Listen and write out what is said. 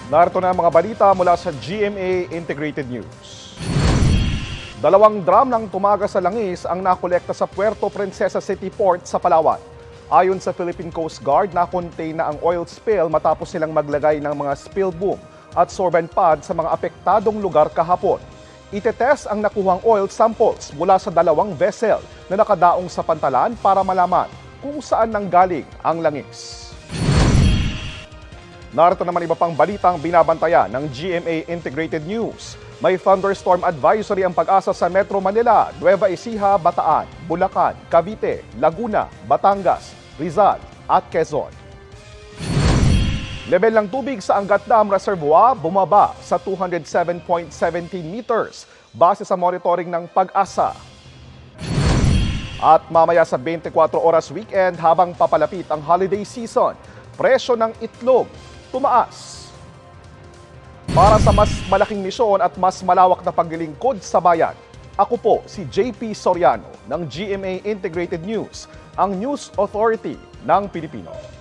Narito na ang mga balita mula sa GMA Integrated News. 2 drum ng tumagas sa langis ang nakolekta sa Puerto Princesa City Port sa Palawan. Ayon sa Philippine Coast Guard, na-contain na ang oil spill matapos silang maglagay ng mga spill boom at sorbent pad sa mga apektadong lugar kahapon. Itetest ang nakuhang oil samples mula sa 2 vessel na nakadaong sa pantalan para malaman kung saan nanggaling ang langis. Narito naman iba pang balitang binabantayan ng GMA Integrated News. May thunderstorm advisory ang Pag-asa sa Metro Manila, Nueva Ecija, Bataan, Bulacan, Cavite, Laguna, Batangas, Rizal at Quezon. Level ng tubig sa Angat Dam Reservoir bumaba sa 207.17 meters base sa monitoring ng Pag-asa. At mamaya sa 24 oras weekend habang papalapit ang holiday season, presyo ng itlog tumaas. Para sa mas malaking misyon at mas malawak na paglilingkod sa bayan, ako po si JP Soriano ng GMA Integrated News, ang News Authority ng Pilipino.